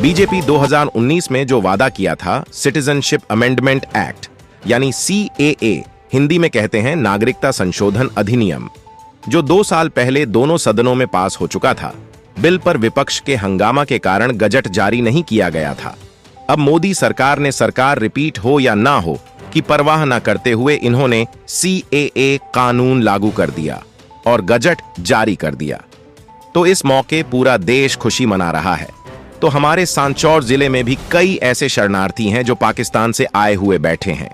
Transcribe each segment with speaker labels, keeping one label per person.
Speaker 1: BJP 2019 में जो वादा किया था सिटीजनशिप अमेंडमेंट एक्ट यानी CAA, हिंदी में कहते हैं नागरिकता संशोधन अधिनियम, जो 2 साल पहले दोनों सदनों में पास हो चुका था, बिल पर विपक्ष के हंगामा के कारण गजट जारी नहीं किया गया था। अब मोदी सरकार ने सरकार रिपीट हो या ना हो की परवाह न करते हुए इन्होंने CAA कानून लागू कर दिया और गजट जारी कर दिया। तो इस मौके पूरा देश खुशी मना रहा है। तो हमारे सांचौर जिले में भी कई ऐसे शरणार्थी हैं जो पाकिस्तान से आए हुए बैठे हैं,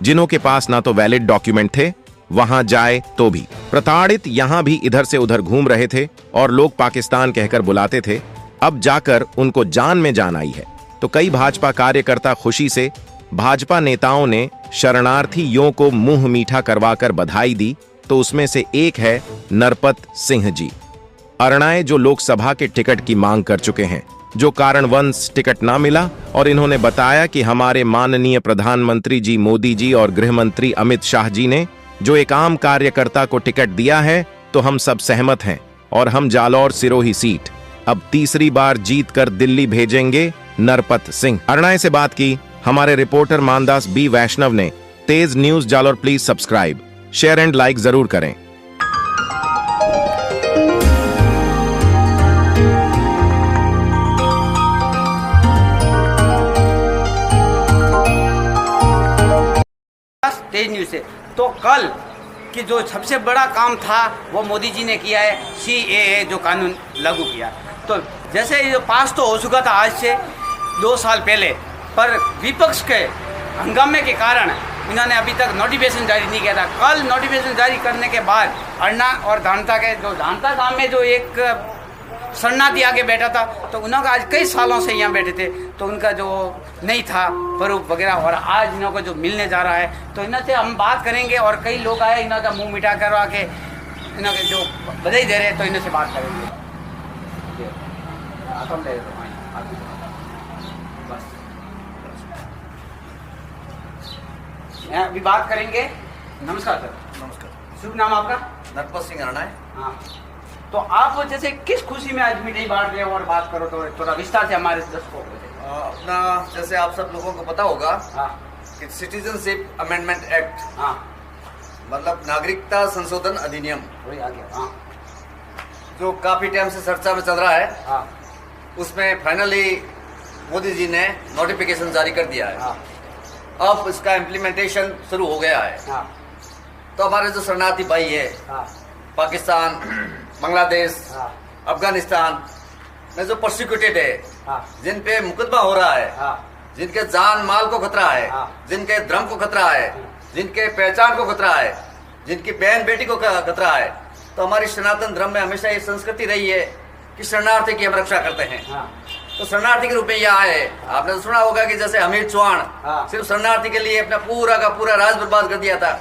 Speaker 1: जिन्हों के पास ना तो वैलिड डॉक्यूमेंट थे, वहां जाए तो भी प्रताड़ित, यहां भी इधर से उधर घूम रहे थे और लोग पाकिस्तान कहकर बुलाते थे। अब जाकर उनको जान में जान आई है। तो कई भाजपा कार्यकर्ता खुशी से भाजपा नेताओं ने शरणार्थियों को मुंह मीठा करवाकर बधाई दी। तो उसमें से एक है नरपत सिंह जी अरणाए, जो लोकसभा के टिकट की मांग कर चुके हैं, जो कारणवश टिकट ना मिला, और इन्होंने बताया कि हमारे माननीय प्रधानमंत्री जी मोदी जी और गृह मंत्री अमित शाह जी ने जो एक आम कार्यकर्ता को टिकट दिया है, तो हम सब सहमत हैं और हम जालौर सिरोही सीट अब तीसरी बार जीत कर दिल्ली भेजेंगे। नरपत सिंह अरणाए से बात की हमारे रिपोर्टर मानदास B वैष्णव ने। Tej news Jalore please subscribe, share and like जरूर करें।
Speaker 2: तेज न्यूज से तो कल की जो सबसे बड़ा काम था वो मोदी जी ने किया है, CAA जो कानून लागू किया। तो जैसे ये पास तो हो चुका था आज से 2 साल पहले, पर विपक्ष के हंगामे के कारण इन्होंने अभी तक नोटिफिकेशन जारी नहीं किया था। कल नोटिफिकेशन जारी करने के बाद अरना और धानता के जो धानता गांव में जो एक शरणार्थी आगे बैठा था, तो उन्होंने आज कई सालों से यहाँ बैठे थे, तो उनका जो नहीं था प्रूफ वगैरह, और आज इन्हों को जो मिलने जा रहा है, तो इन्हों से हम बात करेंगे। और कई लोग आए, इन्हों का मुंह मीठा करवा के इन्हों के जो बधाई दे रहे हैं, तो इन्हों से बात करेंगे। अभी बात करेंगे। नमस्कार सर।
Speaker 3: नमस्कार।
Speaker 2: शुभ नाम आपका?
Speaker 3: नरपत सिंह अरणाए।
Speaker 2: हाँ, तो आप जैसे किस खुशी में आज मिठाई बांट रहे हो, और बात करो तो थोड़ा विस्तार से हमारे दर्शकों को।
Speaker 3: अपना जैसे आप सब लोगों को पता होगा कि सिटीजनशिप अमेंडमेंट एक्ट, मतलब नागरिकता संशोधन अधिनियम,
Speaker 2: वही आ गया।
Speaker 3: जो काफी टाइम से चर्चा में चल रहा है, उसमें फाइनली मोदी जी ने नोटिफिकेशन जारी कर दिया है। अब इसका इम्प्लीमेंटेशन शुरू हो गया है। तो हमारे जो शरणार्थी भाई है, पाकिस्तान, बांग्लादेश, अफगानिस्तान में जो प्रोसिक्यूटेड है, जिन पे मुकदमा हो रहा है, जिनके जान माल को खतरा है, जिनके धर्म को खतरा है, जिनके पहचान को खतरा है, जिनकी बहन बेटी को खतरा है, तो हमारी सनातन धर्म में हमेशा ये संस्कृति रही है कि शरणार्थी की हम रक्षा करते हैं। तो शरणार्थी के रूप में यहाँ आए। आपने तो सुना होगा कि जैसे हमीर चौहान सिर्फ शरणार्थी के लिए अपना पूरा का पूरा राज बर्बाद कर दिया था,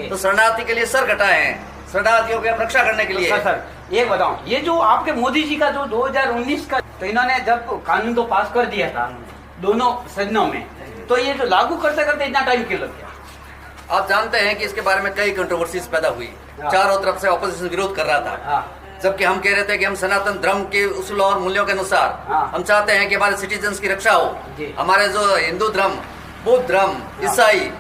Speaker 3: तो शरणार्थी के लिए सर कटाए हैं, शरणार्थियों की रक्षा करने के लिए।
Speaker 2: तो सर ये बताओ, ये जो आपके मोदी जी का जो 2019 का, तो इन्होंने जब कानून तो पास कर दिया था दोनों सदनों में, तो ये जो लागू करते करते इतना टाइम क्यों लग गया?
Speaker 3: आप जानते हैं कि इसके बारे में कई कंट्रोवर्सीज पैदा हुई, चारों तरफ से ऑपोजिशन विरोध कर रहा था, जबकि हम कह रहे थे कि हम सनातन धर्म के उसूल और मूल्यों के अनुसार हम चाहते हैं कि हमारे सिटीजन्स की रक्षा हो। हमारे जो हिंदू धर्म, बुद्ध धर्म, ईसाई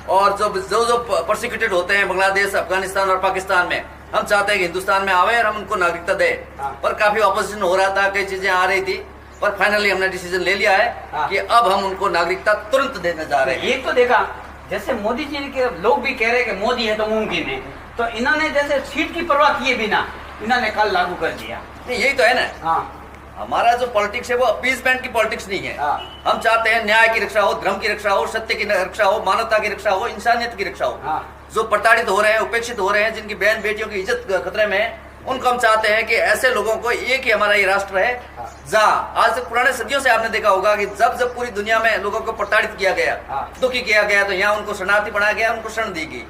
Speaker 3: और जो प्रोसिक्यूटेड होते हैं बांग्लादेश, अफगानिस्तान और पाकिस्तान में, हम चाहते हैं कि हिंदुस्तान में आवे और हम उनको नागरिकता दें। पर काफी ऑपोजिशन हो रहा था, कई चीजें आ रही थी, पर फाइनली हमने डिसीजन ले लिया है कि अब हम उनको नागरिकता तुरंत देने जा रहे हैं।
Speaker 2: ये तो देखा, जैसे मोदी जी के लोग भी कह रहे हैं कि मोदी है तो मुमकिन है, तो इन्होंने जैसे सीट की परवाह किए बिना इन्होंने कल लागू कर दिया।
Speaker 3: यही तो है ना। हमारा जो पॉलिटिक्स है वो अपीसमेंट की पॉलिटिक्स नहीं है। हम चाहते हैं न्याय की रक्षा हो, धर्म की रक्षा हो, सत्य की रक्षा हो, मानवता की रक्षा हो, इंसानियत की रक्षा हो। जो प्रताड़ित हो रहे हैं, उपेक्षित हो रहे हैं, जिनकी बहन बेटियों की इज्जत खतरे में है, उनको हम चाहते हैं कि ऐसे लोगों को, एक ही हमारा ये राष्ट्र है जहाँ आज तक पुराने सदियों से आपने देखा होगा कि जब जब पूरी दुनिया में लोगों को प्रताड़ित किया गया, दुखी किया गया, तो यहाँ उनको शरणार्थी बनाया गया, उनको शरण दी गई।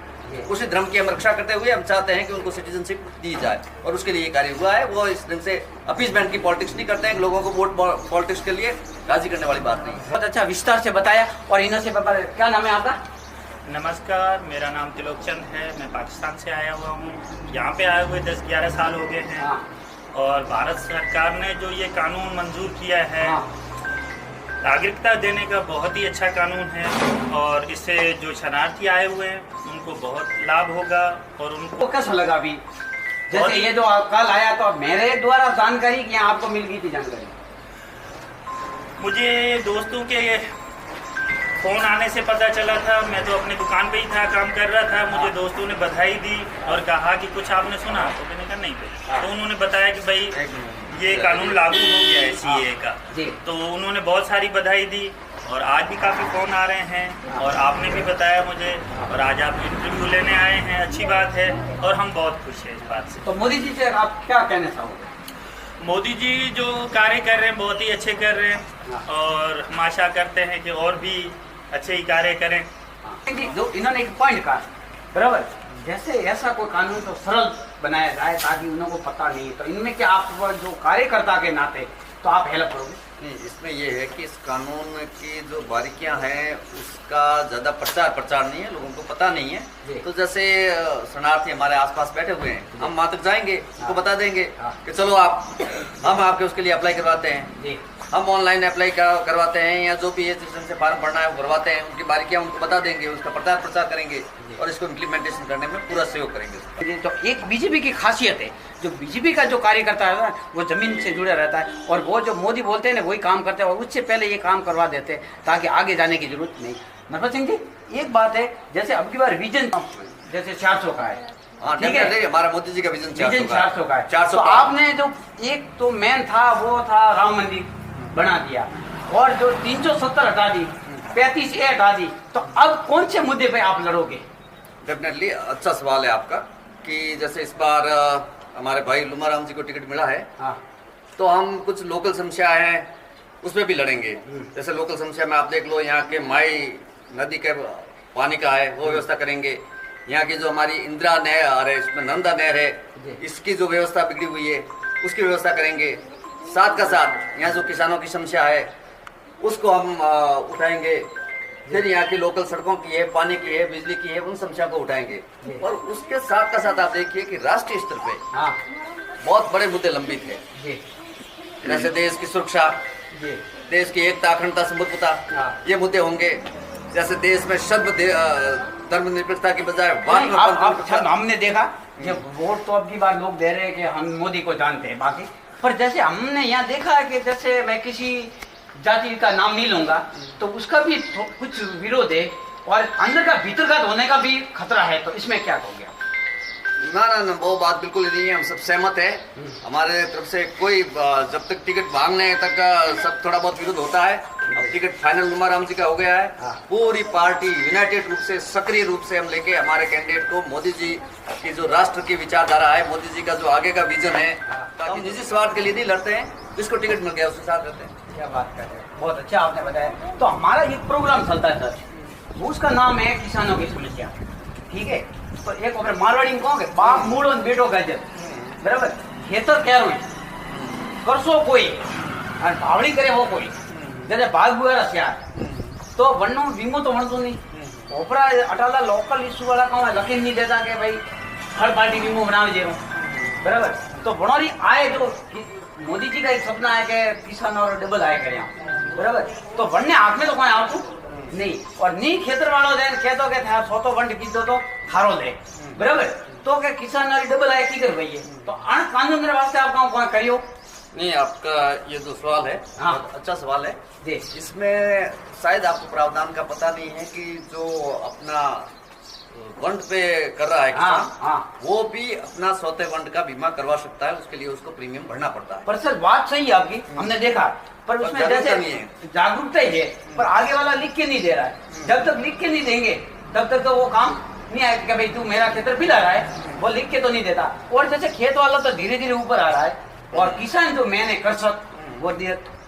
Speaker 3: उसी धर्म की हम रक्षा करते हुए हम चाहते हैं कि उनको सिटीजनशिप दी जाए, और उसके लिए ये कार्य हुआ है। वो इस ढंग से अपीसमेंट की पॉलिटिक्स नहीं करते हैं, लोगों को वोट पॉलिटिक्स के लिए राजी करने वाली बात नहीं है।
Speaker 2: बहुत अच्छा विस्तार से बताया। और इन्हों से क्या नाम है आपका?
Speaker 4: नमस्कार, मेरा नाम तिलोक चंद है। मैं पाकिस्तान से आया हुआ हूँ। यहाँ पे आए हुए 10-11 साल हो गए हैं। और भारत सरकार ने जो ये कानून मंजूर किया है नागरिकता देने का बहुत ही अच्छा कानून है और इससे जो शरणार्थी आए हुए हैं उनको बहुत लाभ होगा और उनको
Speaker 2: तो कैसा लगा अभी जैसे ये जो कल आया तो मेरे द्वारा जानकारी कि यहाँ आपको मिल गई थी जानकारी?
Speaker 4: मुझे दोस्तों के फ़ोन आने से पता चला था। मैं तो अपनी दुकान पे ही था, काम कर रहा था। मुझे दोस्तों ने बधाई दी और कहा कि कुछ आपने सुना, तो मैंने कहा नहीं भाई। तो उन्होंने बताया कि भाई ये कानून लागू हो गया है CAA का, तो उन्होंने बहुत सारी बधाई दी और आज भी काफ़ी फ़ोन आ रहे हैं और आपने भी बताया मुझे और आज आप इंटरव्यू लेने आए हैं, अच्छी बात है और हम बहुत खुश हैं इस बात से।
Speaker 2: तो मोदी जी से आप क्या कहना चाहोगे?
Speaker 4: मोदी जी जो कार्य कर रहे हैं बहुत ही अच्छे कर रहे हैं और हम आशा करते हैं कि और भी अच्छे ही कार्य करें।
Speaker 2: जो इन्होंने एक पॉइंट कहा बराबर, जैसे ऐसा कोई कानून तो सरल बनाया जाए ताकि उन्हों को पता नहीं, तो इनमें क्या आप जो कार्यकर्ता के नाते तो आप हेल्प करोगे?
Speaker 3: नहीं, इसमें ये है कि इस कानून की जो बारीकियां हैं उसका ज़्यादा प्रचार नहीं है, लोगों को पता नहीं है। तो जैसे शरणार्थी हमारे आसपास बैठे हुए हैं, हम वहाँ तक जाएंगे, उनको बता देंगे कि चलो हम आपके उसके लिए अप्लाई करवाते हैं, हम ऑनलाइन अप्लाई करवाते हैं या जो भी है जिससे फॉर्म भरना है वो भरवाते हैं, उनकी बारीकियां उनको बता देंगे, उसका प्रचार करेंगे और इसको इम्प्लीमेंटेशन करने में पूरा सहयोग करेंगे।
Speaker 2: तो एक बीजेपी की खासियत है, जो बीजेपी का जो कार्यकर्ता है ना वो जमीन से जुड़ा रहता है और वो जो मोदी बोलते हैं ना वही काम करते हैं और उससे पहले ये काम करवा देते हैं ताकि आगे जाने की जरूरत नहीं। नरपत सिंह जी एक बात है, जैसे अब की बार विजन जैसे 400 का है,
Speaker 3: ठीक है, हमारा मोदी जी का विजन
Speaker 2: 400 का है।
Speaker 3: 400
Speaker 2: तो आपने जो एक तो मेन था वो था राम मंदिर बना दिया और जो 370 हटा दी, 35A हटा दी, तो अब कौन से मुद्दे पे आप लड़ोगे?
Speaker 3: डेफिनेटली अच्छा सवाल है आपका कि जैसे इस बार हमारे भाई लुमाराम जी को टिकट मिला है, तो हम कुछ लोकल समस्या हैं उस पर भी लड़ेंगे। जैसे लोकल समस्या में आप देख लो, यहाँ के माई नदी के पानी का है वो व्यवस्था करेंगे, यहाँ की जो हमारी इंदिरा नहर है इसमें नंदा नहर है, इसकी जो व्यवस्था बिगड़ी हुई है उसकी व्यवस्था करेंगे। साथ का साथ यहाँ जो किसानों की समस्या है उसको हम उठाएंगे। फिर यहाँ की लोकल सड़कों की है, पानी की है, बिजली की है, उन समस्या को उठाएंगे। और उसके साथ का साथ आप देखिए कि राष्ट्रीय स्तर पे बहुत बड़े मुद्दे लंबित है, जैसे देश की सुरक्षा, देश की एकता, अखंडता, संप्रभुता, ये मुद्दे होंगे। जैसे देश में धर्मनिरपेक्षता की बजाय
Speaker 2: हमने देखा कि वोट तो अब की बार लोग दे रहे हैं कि हम मोदी को जानते हैं बाकी, पर जैसे हमने यहाँ देखा है कि जैसे मैं किसी जाति का नाम नहीं लूंगा तो उसका भी कुछ विरोध है और अंदर का भीतरगत होने का भी खतरा है, तो इसमें क्या कहोगे आप?
Speaker 3: ना वो बात बिल्कुल नहीं है, हम सब सहमत है। हमारे तरफ से कोई जब तक टिकट मांगने तक सब थोड़ा बहुत विरोध होता है। अब टिकट फाइनल लुमाराम जी का हो गया है, पूरी पार्टी यूनाइटेड रूप से सक्रिय रूप से हम लेके हमारे कैंडिडेट को मोदी जी की जो राष्ट्र की विचारधारा है, मोदी जी का जो आगे का विजन है, ताकि निजी स्वार्थ के लिए नहीं लड़ते हैं, जिसको टिकट मिल गया उसके साथ रहते हैं।
Speaker 2: क्या बात कर रहे हैं, बहुत अच्छा आपने बताया। तो हमारा एक प्रोग्राम चलता है सर, उसका नाम है किसानों की समस्या, ठीक है? तो एक और मारवाड़ी में कहोगे बाप मूड़ो बेटो गजब, बराबर? खेतर कह रहे करसो कोई और भावड़ी करे वो कोई, जैसे भाग बुआ सियार तो वनो वीमो तो वणतो नहीं, ओपरा अटाला लोकल इशू वाला कौन लखी नहीं देता कि भाई हर पार्टी वीमो बनावे जेरो, बराबर? तो वणोरी आए जो मोदी जी का एक सपना है कि किसान और डबल आए करें, बराबर? तो वन्ने हाथ में तो कोई आवतु नहीं और नहीं खेतर वालों देन कहतो के था सो तो वंड कीधो तो थारो ले, बराबर? तो के किसान और डबल आए की कर भई है, तो अण कानून के वास्ते आप कौन करियो?
Speaker 3: नहीं, आपका ये जो सवाल है अच्छा सवाल है। इसमें शायद आपको प्रावधान का पता नहीं है कि जो अपना वंड पे कर रहा है किसान, वो भी अपना सौते वंड का बीमा करवा सकता है, उसके लिए उसको प्रीमियम भरना पड़ता है।
Speaker 2: पर सर बात सही है आपकी, हमने देखा, पर उसमें जैसे जागरूकता ही है, पर आगे वाला लिख के नहीं दे रहा है। जब तक लिख के नहीं देंगे तब तक तो वो काम नहीं आएगा कि भाई तू मेरा खेतर भी ला रहा है, वो लिख के तो नहीं देता। और जैसे खेत वाला तो धीरे धीरे ऊपर आ रहा है और किसान जो मैंने कृषक वो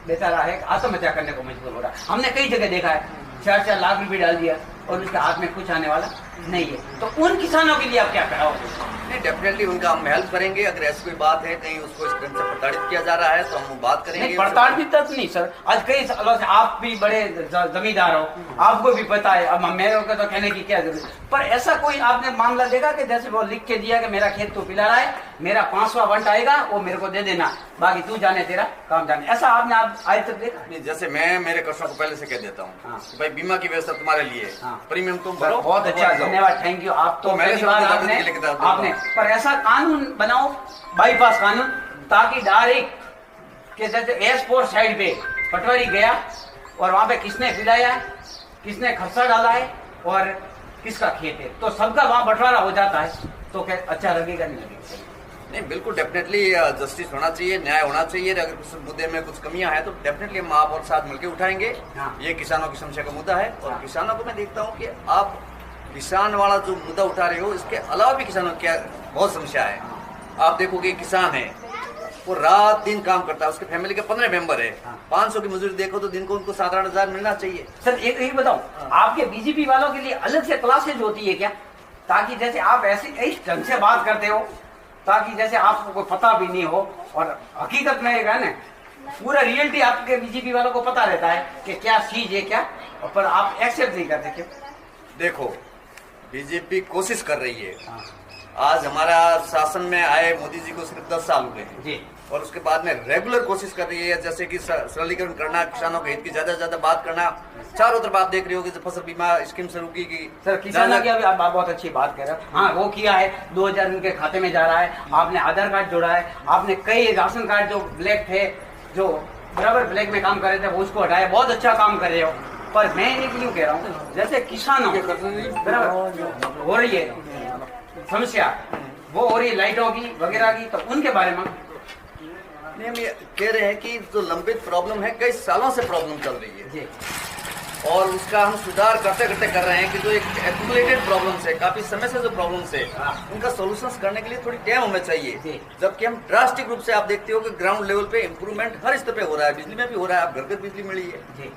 Speaker 2: बेचारा है आत्महत्या करने को मजबूर हो रहा है। हमने कई जगह देखा है 4-4 लाख रुपए डाल दिया और उसके हाथ में कुछ आने वाला नहीं है, तो उन किसानों के लिए आप क्या कराओगे?
Speaker 3: नहीं, डेफिनेटली उनका हम हेल्प करेंगे। अगर ऐसी कोई बात है कहीं उसको इस ढंग से प्रताड़ित किया जा रहा है तो हम बात करेंगे।
Speaker 2: नहीं, प्रताड़ित तक नहीं सर, आज कई सालों से आप भी बड़े जमींदार हो, आपको भी पता है, अब मेरे को तो कहने की क्या जरूरत। पर ऐसा कोई आपने मामला देखा कि जैसे वो लिख के दिया कि मेरा खेत तो पिला रहा है, मेरा 5वां बंट आएगा वो मेरे को दे देना, बाकी तू जाने तेरा काम जाने, ऐसा आपने आज तक देखा?
Speaker 3: नहीं, जैसे मैं मेरे कस्टमर को पहले से कह देता हूँ
Speaker 2: हाँ।
Speaker 3: कि भाई बीमा की व्यवस्था तुम्हारे लिए, प्रीमियम तुम
Speaker 2: सर,
Speaker 3: भरो।
Speaker 2: बहुत अच्छा, धन्यवाद, थैंक यू। आप तो
Speaker 3: मेरे
Speaker 2: पहली बार
Speaker 3: साथ
Speaker 2: आपने पर ऐसा कानून बनाओ, बाईपास कानून, ताकि डायरेक्ट के जैसे एयरपोर्ट साइड पे पटवारी गया और वहां पे किसने पिलाया, किसने खर्चा डाला है और किसका खेत है, तो सबका वहां बंटवारा हो जाता है, तो क्या अच्छा लगेगा? नहीं लगेगा?
Speaker 3: नहीं, बिल्कुल डेफिनेटली जस्टिस होना चाहिए, न्याय होना चाहिए। अगर कुछ मुद्दे में कुछ कमियां हैं तो डेफिनेटली हम आप और साथ मिलकर उठाएंगे।
Speaker 2: हाँ।
Speaker 3: ये किसानों की समस्या का मुद्दा है और
Speaker 2: हाँ।
Speaker 3: किसानों को मैं देखता हूँ कि आप किसान वाला जो मुद्दा उठा रहे हो, इसके अलावा भी किसानों की बहुत समस्या है। आप देखोगे किसान है, वो रात दिन काम करता है, उसके फैमिली के 15 मेंबर है, 500 की मजदूरी देखो तो दिन को उनको 7-8 मिलना चाहिए।
Speaker 2: सर एक बताओ, आपके बीजेपी वालों के लिए अलग से क्लासेज होती है क्या, ताकि जैसे आप ऐसे इस ढंग से बात करते हो, ताकि जैसे आपको कोई पता भी नहीं हो और हकीकत में है ना पूरा रियलिटी आपके बीजेपी वालों को पता रहता है कि क्या चीज है क्या, पर आप एक्सेप्ट नहीं करते क्यों?
Speaker 3: देखो, बीजेपी कोशिश कर रही है।
Speaker 2: हाँ।
Speaker 3: आज हमारा शासन में आए मोदी जी को सिर्फ 10 साल हुए हैं
Speaker 2: जी,
Speaker 3: और उसके बाद में रेगुलर कोशिश कर रही है, जैसे कि सरलीकरण करना, किसानों के हित की ज्यादा बात करना। चारों तरफ आप देख रहे हो कि फसल बीमा स्कीम शुरू की गई।
Speaker 2: सर किसानों की अभी आप बहुत अच्छी बात कह रहे हो। हाँ, वो किया है, 2000 उनके खाते में जा रहा है, आपने आधार कार्ड जोड़ा है, आपने कई राशन कार्ड जो ब्लैक थे, जो बराबर ब्लैक में काम कर रहे थे, वो उसको हटाया, बहुत अच्छा काम कर रहे हो। पर मैं ये क्यों कह रहा हूँ, जैसे किसानों बराबर हो रही है समस्या, वो हो रही है लाइटों की वगैरह की, तो उनके बारे में
Speaker 3: नहीं, हम ये कह रहे हैं कि जो लंबित प्रॉब्लम है, कई सालों से प्रॉब्लम चल रही है
Speaker 2: जी,
Speaker 3: और उसका हम सुधार करते करते कर रहे हैं कि जो एक एक्यूमुलेटेड प्रॉब्लम्स है, काफी समय से जो प्रॉब्लम्स है, उनका सॉल्यूशंस करने के लिए थोड़ी टाइम हमें चाहिए। जबकि हम ड्रास्टिक रूप से आप देखते हो कि ग्राउंड लेवल पे इम्प्रूवमेंट हर स्तर पे हो रहा है। बिजली में भी हो रहा है, आप घर घर बिजली मिली है,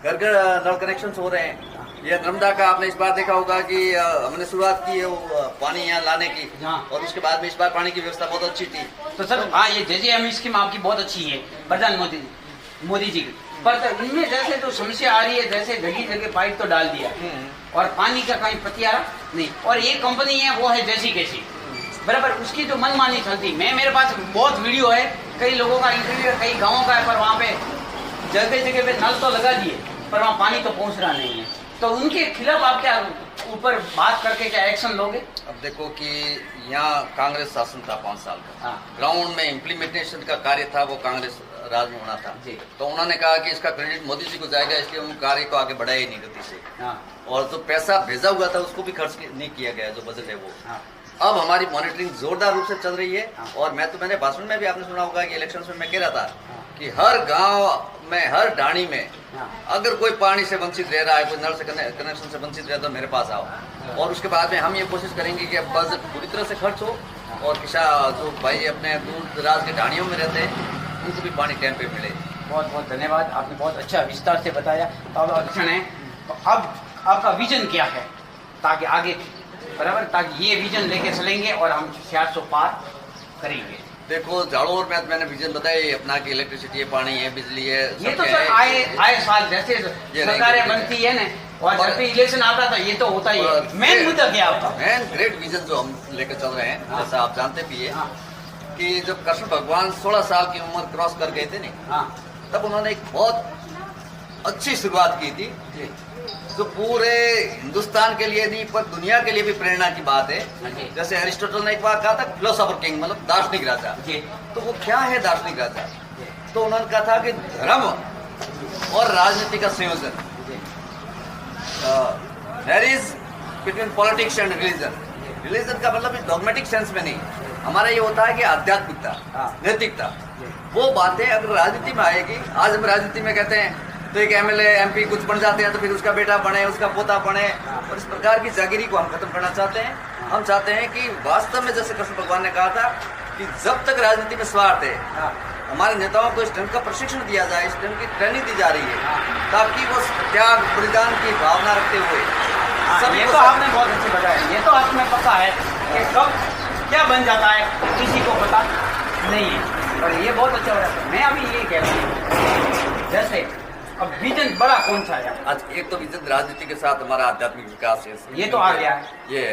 Speaker 3: घर घर नल कनेक्शन हो रहे हैं। ये नर्मदा का आपने इस बार देखा होगा कि हमने शुरुआत की है वो पानी यहाँ लाने की, और उसके बाद में इस बार पानी की व्यवस्था बहुत अच्छी थी।
Speaker 2: तो सर हाँ, ये JJM स्कीम आपकी बहुत अच्छी है, प्रधानमंत्री मोदी जी की, पर तो इनमें जैसे जो समस्या आ रही है, जैसे जगह जगह पाइप तो डाल दिया और पानी का कहीं पतियारा नहीं, और एक कंपनी है वो है जैसी कैसी बराबर, उसकी जो मनमानी चलती। मेरे पास बहुत वीडियो है, कई लोगों का इंटरव्यू है, कई गाँवों का है, पर वहाँ पे जगह जगह पे नल तो लगा दिए पर वहाँ पानी तो पहुँच रहा नहीं है, तो उनके खिलाफ आप क्या ऊपर बात करके क्या एक्शन लोगे?
Speaker 3: अब देखो कि यहाँ कांग्रेस शासन था 5 साल का, ग्राउंड में इम्प्लीमेंटेशन का कार्य था वो कांग्रेस राज में होना था, तो उन्होंने कहा कि इसका क्रेडिट मोदी जी को जाएगा, इसलिए उन कार्य को आगे बढ़ाया ही नहीं गति से, और जो पैसा भेजा हुआ था उसको भी खर्च नहीं किया गया, जो बजट है वो। अब हमारी मॉनिटरिंग जोरदार रूप से चल रही है, और मैंने भाषण में भी आपने सुना होगा कि इलेक्शन में मैं कह रहा था कि हर गांव में, हर ढाणी में अगर कोई पानी से वंचित रह रहा है, कोई नल से कनेक्शन से वंचित रह रहा है, तो मेरे पास आओ, और उसके बाद में हम ये कोशिश करेंगे कि अब बजट पूरी तरह से खर्च हो और किसान जो भाई अपने दूर दराज के ढाणियों में रहते हैं उनको भी पानी टाइम पे मिले।
Speaker 2: बहुत बहुत धन्यवाद, आपने बहुत अच्छा विस्तार से बताया। तो अब अध्ययन है, अब आपका विजन क्या है ताकि आगे बराबर, ताकि ये विजन लेके चलेंगे और हम 600 पार करेंगे?
Speaker 3: देखो, झाड़ोर में मैंने विजन बताया अपना कि इलेक्ट्रिसिटी है, पानी है, बिजली है,
Speaker 2: ये तो सर आए साल जैसे सरकारें बनती है ना, और जब भी इलेक्शन आता था ये तो होता ही है। मेन मुद्दा क्या होता है?
Speaker 3: मेन ग्रेट विजन जो हम लेकर चल रहे हैं, जैसा आप जानते भी है कि जब कृष्ण भगवान 16 साल की उम्र क्रॉस कर गए थे नहीं, तब उन्होंने एक बहुत अच्छी शुरुआत की थी जो पूरे हिंदुस्तान के लिए नहीं पर दुनिया के लिए भी प्रेरणा की बात है। जैसे अरिस्टोटल ने एक बार कहा था फिलोसोफर किंग, मतलब दार्शनिक राजा। तो वो क्या है दार्शनिक राजा? तो उन्होंने कहा था कि धर्म और राजनीति का संयोजन, there is between politics and religion. Religion का मतलब डॉगमेटिक सेंस में नहीं, हमारा ये होता है कि आध्यात्मिकता, नैतिकता, वो बातें अगर राजनीति में आएगी। आज हम राजनीति में कहते हैं तो एक MLA MP कुछ बन जाते हैं तो फिर उसका बेटा बने, उसका पोता बने, और इस प्रकार की जागीरी को हम खत्म करना चाहते हैं। हम चाहते हैं कि वास्तव में जैसे कृष्ण भगवान ने कहा था कि जब तक राजनीति में स्वार्थ है, हमारे नेताओं को इस ढंग का प्रशिक्षण दिया जाए, इस ढंग की ट्रेनिंग दी जा रही है ताकि वो त्याग बलिदान की भावना रखते हुए सभी
Speaker 2: ये
Speaker 3: को
Speaker 2: तो आपने बहुत अच्छे बताया। ये तो आपने पता है कि कब क्या बन जाता है किसी को पता नहीं है, और ये बहुत अच्छा हो रहा है। मैं अभी ये कह रहा हूँ, जैसे अब विजन बड़ा कौन सा है?
Speaker 3: आज एक तो विजन राजनीति के साथ हमारा आध्यात्मिक विकास है,
Speaker 2: ये तो आ गया है।
Speaker 3: ये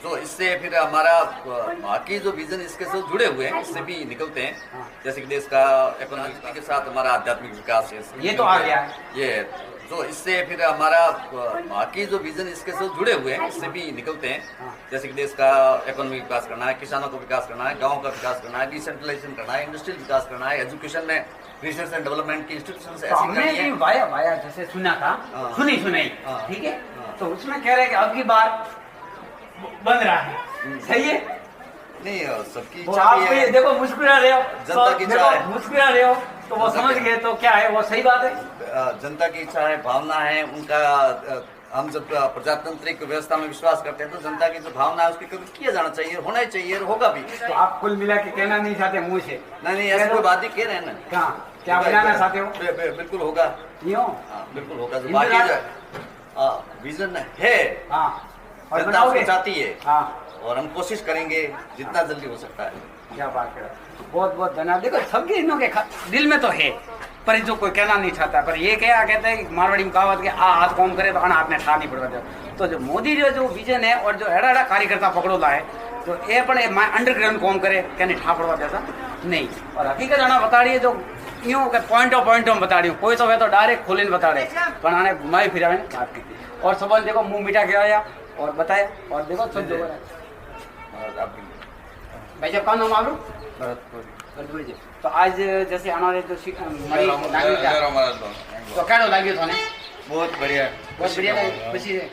Speaker 3: तो इससे फिर हमारा बाकी जो विजन इसके साथ जुड़े हुए हैं इससे भी निकलते हैं, जैसे कि देश का इकोनॉमिक के साथ हमारा आध्यात्मिक विकास है,
Speaker 2: ये तो आ गया है।
Speaker 3: ये तो इससे फिर हमारा बाकी जो विजन इसके साथ जुड़े हुए हैं इससे भी निकलते हैं, जैसे कि देश का इकोनॉमिक विकास करना है, किसानों को विकास करना है, गाँव का विकास करना है, डिसेंट्रलाइजेशन करना है, इंडस्ट्रियल विकास करना है, एजुकेशन में रिसर्च एंड डेवलपमेंट की इंस्टीट्यूशन
Speaker 2: तो
Speaker 3: ऐसी
Speaker 2: हमने
Speaker 3: करनी है।
Speaker 2: भी वाया जैसे सुना था,
Speaker 3: हाँ।
Speaker 2: सुनी
Speaker 3: हाँ।
Speaker 2: ठीक है, तो उसमें कह रहे हैं कि अब की बार बन रहा है, सही है?
Speaker 3: नहीं सबकी
Speaker 2: वो
Speaker 3: इच्छा
Speaker 2: आप
Speaker 3: भी
Speaker 2: ये
Speaker 3: है।
Speaker 2: देखो मुस्कुरा रहे हो,
Speaker 3: जनता की इच्छा है।
Speaker 2: मुस्कुरा रहे हो तो वो
Speaker 3: जनता
Speaker 2: समझ
Speaker 3: की-
Speaker 2: गए तो क्या है, वो सही बात है।
Speaker 3: जनता की इच्छा है, भावना है उनका। हम जब प्रजातांत्रिक व्यवस्था में विश्वास करते हैं तो जनता की जो भावना है उसकी कभी किया जाना चाहिए, होना ही चाहिए और होगा भी।
Speaker 2: तो आप कुल मिला के कहना नहीं चाहते मुंह से?
Speaker 3: नहीं ऐसी कोई बात ही कह रहे हैं ना।
Speaker 2: कहाँ क्या बनाना चाहते हो?
Speaker 3: बिल्कुल होगा।
Speaker 2: क्यों?
Speaker 3: हाँ, बिल्कुल होगा। जो
Speaker 2: इंदिरा-
Speaker 3: बाकी जो विजन है
Speaker 2: हाँ, और
Speaker 3: जनता
Speaker 2: बनाओगे?
Speaker 3: उसको चाहती है,
Speaker 2: हाँ,
Speaker 3: और हम कोशिश करेंगे जितना जल्दी हो सकता है।
Speaker 2: क्या बात है, बहुत बहुत धन्यवाद। देखो सबके इनों के दिल में तो है, पर जो कोई कहना नहीं चाहता। पर ये क्या कहते हैं कि मारवाड़ी में कहावत के आ हाथ कौन करे तो अन हाथ ने ठा नहीं पड़ता। तो जो मोदी जो विजन है और जो एड़ा कार्यकर्ता पकड़ोला है, तो ये पण अंडरग्राउंड कौन करे क्या नहीं ठा पड़वा जैसा नहीं। और हकीकत आना बता रही है जो यूँ पॉइंट में बता रही हूँ, कोई तो वह तो डायरेक्ट खोले बता रहे, पर आने घुमाई फिरा बात की थी। और सब देखो मुंह मीठा खिलाया और बताया, और देखो सब जो भाई जब कौन नाम आप लोग? भरतपुर जी। तो आज जैसे हमारे जो तो क्या लगे थाने?
Speaker 3: बहुत बढ़िया,
Speaker 2: बहुत बढ़िया लगे, खुशी है।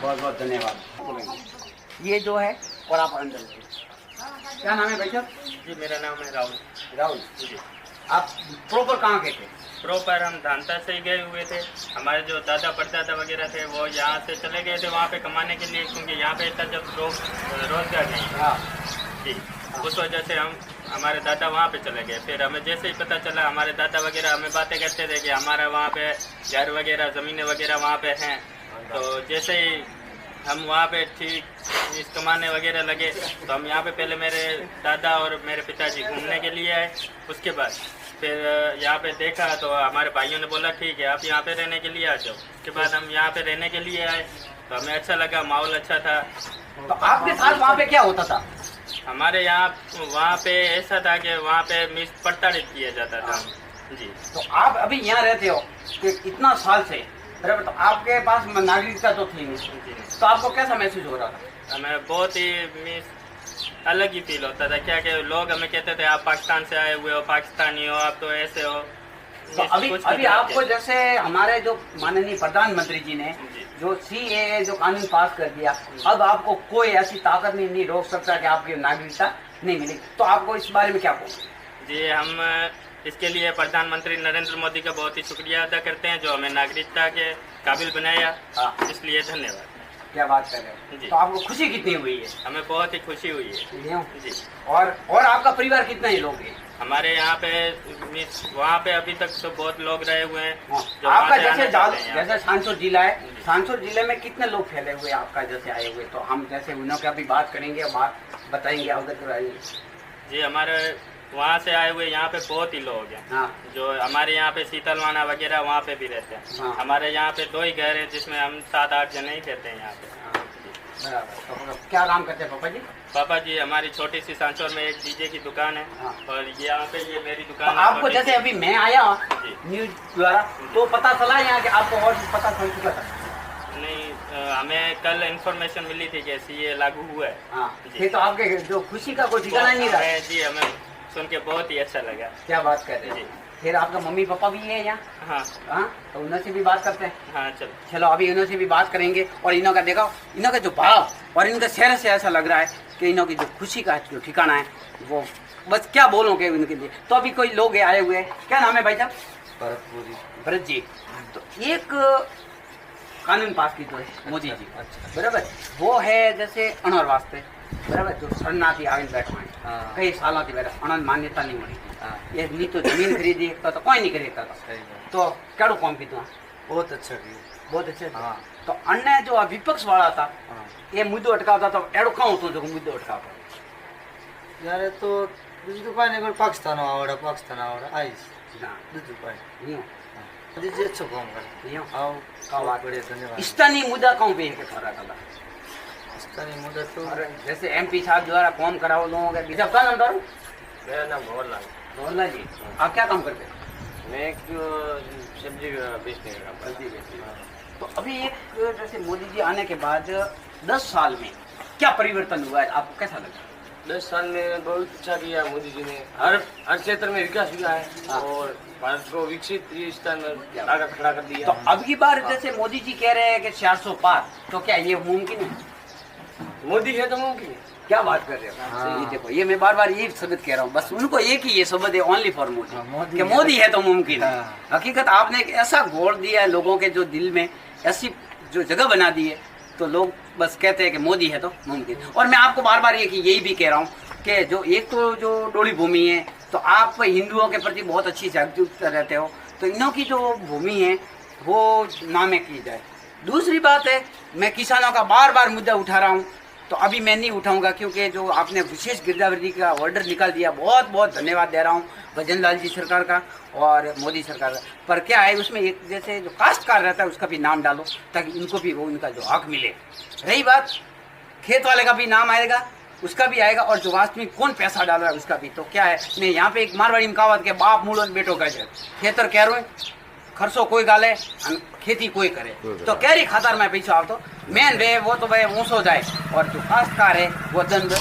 Speaker 2: बहुत बहुत धन्यवाद। ये जो है और आप अंदर क्या नाम है भाई साहब?
Speaker 4: जी मेरा नाम है राहुल।
Speaker 2: राहुल जी। आप प्रॉपर कहाँ के थे?
Speaker 4: प्रॉपर हम धानता से ही गए हुए थे। हमारे जो दादा परदादा वगैरह थे वो यहाँ से चले गए थे वहाँ पे कमाने के लिए, क्योंकि यहाँ पे इतना जब रोजगार नहीं था।
Speaker 2: हाँ
Speaker 4: जी, उस वजह से हम हमारे दादा वहाँ पे चले गए। फिर हमें जैसे ही पता चला, हमारे दादा वगैरह हमें बातें करते थे कि हमारा वहाँ पे घर वगैरह ज़मीनें वगैरह वहाँ पे हैं। तो जैसे ही हम वहाँ पे ठीक इस कमाने वगैरह लगे, तो हम यहाँ पे पहले मेरे दादा और मेरे पिताजी घूमने के लिए आए। उसके बाद फिर यहाँ पे देखा तो हमारे भाइयों ने बोला ठीक है आप यहाँ पे रहने के लिए आ जाओ। उसके बाद हम यहाँ पे रहने के लिए आए, तो हमें अच्छा लगा, माहौल अच्छा था।
Speaker 2: तो आपके साथ वहाँ पे क्या होता था?
Speaker 4: हमारे यहाँ वहाँ पे ऐसा था कि वहाँ पे मिस प्रताड़ित किया जाता था। जी।
Speaker 2: तो आप अभी यहाँ रहते हो कि इतना साल से, बराबर, तो आपके पास नागरिकता तो थी नहीं, तो आपको कैसा महसूस हो रहा था?
Speaker 4: हमें बहुत ही मिस अलग ही फील होता था। क्या कि लोग हमें कहते थे आप पाकिस्तान से आए हुए हो, पाकिस्तानी हो, आप तो ऐसे हो।
Speaker 2: तो अभी
Speaker 4: कुछ
Speaker 2: अभी
Speaker 4: नहीं
Speaker 2: आपको
Speaker 4: कहते।
Speaker 2: जैसे हमारे जो माननीय प्रधानमंत्री जी ने जो CAA जो कानून पास कर दिया, अब आपको कोई ऐसी ताकत नहीं रोक सकता कि आपकी नागरिकता नहीं मिलेगी, तो आपको इस बारे में क्या कहोगे?
Speaker 4: जी, हम इसके लिए प्रधानमंत्री नरेंद्र मोदी का बहुत ही शुक्रिया अदा करते हैं जो हमें नागरिकता के काबिल बनाया।
Speaker 2: हाँ।
Speaker 4: इसलिए धन्यवाद।
Speaker 2: क्या बात कर रहे हो?
Speaker 4: जी।
Speaker 2: तो आपको खुशी कितनी हुई है?
Speaker 4: हमें बहुत ही खुशी हुई है।
Speaker 2: यूँ?
Speaker 4: जी।
Speaker 2: और आपका परिवार कितना ही लोग हैं?
Speaker 4: हमारे यहाँ पे वहाँ पे अभी तक तो बहुत लोग रहे हुए हैं। जो
Speaker 2: आपका
Speaker 4: वहाँ से
Speaker 2: जैसे
Speaker 4: आना चाहते हैं यहाँ।
Speaker 2: जैसे सांसोर जिला है, सांसोर जिले में कितने लोग फैले हुए हैं आपका जैसे आए हुए? तो हम जैसे उन्हों की अभी बात करेंगे, बात बताएंगे, अवगत कराएंगे।
Speaker 4: जी, हमारे वहाँ से आए हुए यहाँ पे बहुत ही लोग हैं।
Speaker 2: हाँ
Speaker 4: जो हमारे यहाँ पे शीतलवाना वगैरह वहाँ पे भी रहते हैं।
Speaker 2: हाँ।
Speaker 4: हमारे यहाँ पे 2 ही घर हैं जिसमें हम 7-8 जने ही रहते हैं यहाँ पे।
Speaker 2: बराबर। तो क्या काम करते हैं पापा जी?
Speaker 4: पापा जी हमारी छोटी सी सांचौर में एक डीजे की दुकान है।
Speaker 2: हाँ।
Speaker 4: और यहाँ पे ये मेरी
Speaker 2: तो
Speaker 4: दुकान है
Speaker 2: आपको
Speaker 4: छोटी
Speaker 2: जैसे
Speaker 4: सी।
Speaker 2: अभी मैं आया
Speaker 4: जी।
Speaker 2: न्यूज द्वारा, तो पता चला यहाँ कि आपको और भी पता चल चुका था?
Speaker 4: नहीं, हमें कल इन्फॉर्मेशन मिली थी कि CAA लागू हुआ है।
Speaker 2: हाँ,
Speaker 4: जी।
Speaker 2: फिर तो आपके जो खुशी का कोई ठिकाना नहीं रहा।
Speaker 4: जी, हमें सुन के बहुत ही अच्छा लगा।
Speaker 2: क्या बात कर रहे
Speaker 4: जी।
Speaker 2: हैं? फिर आपका मम्मी पापा भी है यहाँ?
Speaker 4: हाँ
Speaker 2: हाँ, तो उनसे भी बात करते हैं।
Speaker 4: हाँ, चलो।
Speaker 2: चलो अभी इन्हों से भी बात करेंगे। और इन्हों का देखो, इन्हों का जो भाव और इनका चेहरे से ऐसा लग रहा है कि इन्हों की जो खुशी का जो ठिकाना है वो बस क्या बोलोगे उनके लिए। तो अभी कोई लोग आए हुए हैं, क्या नाम है भाई साहब? भरत जी। तो एक कानून पास की तो है मोदी जी, बराबर, वो है जैसे अनवर वास्ते, बराबर, जो शरणार्थी आविन बैठा है कई सालों थी बैठा, अनंत मान्यता नहीं मिली, ये नहीं तो जमीन खरीदी तो कोई नहीं खरीदता था। तो क्या काम की तो
Speaker 5: बहुत अच्छा किया।
Speaker 2: बहुत अच्छे थे।
Speaker 3: हाँ।
Speaker 2: तो अन्य जो विपक्ष वाला था
Speaker 3: हाँ।
Speaker 2: ये मुद्दो अटकावता तो एड़ो कहाँ होतो जो मुद्दो अटकावता
Speaker 3: यार तो दूसरी पानी को पाकिस्तान आवड़ा आइस
Speaker 2: ना
Speaker 3: दूसरी पानी
Speaker 2: यूं
Speaker 3: दीजिए अच्छा काम कर
Speaker 2: यूं
Speaker 3: आओ
Speaker 2: क्या बात
Speaker 3: बढ़िया धन्यवाद
Speaker 2: स्थानीय मुद्दा कहाँ पे है थोड़ा थोड़ा
Speaker 3: स्थानीय मुद्दा तो
Speaker 2: और जैसे एमपी साहब द्वारा काम कराओ लोगों के बीच का नाम करो
Speaker 3: मेरा नाम भंवरलाल
Speaker 2: मोहल्ला जी आप क्या काम करते हैं
Speaker 3: मैं एक सब्जी बेचने का काम
Speaker 2: सब्जी बेचते हैं। तो अभी एक जैसे मोदी जी आने के बाद 10 साल में क्या परिवर्तन हुआ है आपको कैसा लगा
Speaker 3: 10 साल में बहुत अच्छा किया मोदी जी ने हर क्षेत्र में विकास हुआ है
Speaker 2: हाँ।
Speaker 3: और भारत को विकसित स्थान में आगे खड़ा कर दिया
Speaker 2: तो अब की बार जैसे मोदी जी कह रहे हैं कि 400 पार तो क्या ये मुमकिन है
Speaker 3: मोदी है तो मुमकिन है
Speaker 2: क्या बात कर रहे हो
Speaker 3: हाँ।
Speaker 2: ये देखो ये मैं बार बार ये शब्द कह रहा हूँ बस उनको एक ही ये शब्द है ओनली फॉर
Speaker 3: हाँ,
Speaker 2: मोदी
Speaker 3: मोदी
Speaker 2: कि
Speaker 3: है
Speaker 2: मोदी है तो मुमकिन है
Speaker 3: हाँ।
Speaker 2: हकीकत आपने एक ऐसा घोल दिया है लोगों के जो दिल में ऐसी जो जगह बना दी है तो लोग बस कहते हैं कि मोदी है तो मुमकिन। और मैं आपको बार बार यही भी कह रहा हूँ कि जो एक तो जो डोली भूमि है तो आप हिंदुओं के प्रति बहुत अच्छी जागरूक रहते हो तो इनों की जो भूमि है वो नामे की जाए। दूसरी बात है मैं किसानों का बार बार मुद्दा उठा रहा हूँ तो अभी मैं नहीं उठाऊंगा क्योंकि जो आपने विशेष गिरदावरी का ऑर्डर निकाल दिया बहुत बहुत धन्यवाद दे रहा हूँ भजन लाल जी सरकार का और मोदी सरकार का। पर क्या है उसमें एक जैसे जो काश्तकार रहता है उसका भी नाम डालो ताकि उनको भी वो उनका जो हक मिले। रही बात खेत वाले का भी नाम आएगा उसका भी आएगा और जो वास्तविक कौन पैसा डाल रहा है उसका भी। तो क्या है नहीं यहाँ पे एक मारवाड़ी में कहावत के बाप मूल बेटो का खेतर कह रहे खर्चो कोई गाले खेती कोई करे तो कैरी खातर में पीछे आओ तो मेन वे वो तो भाई ऊँचो जाए और जो काश्तकार है वो दंड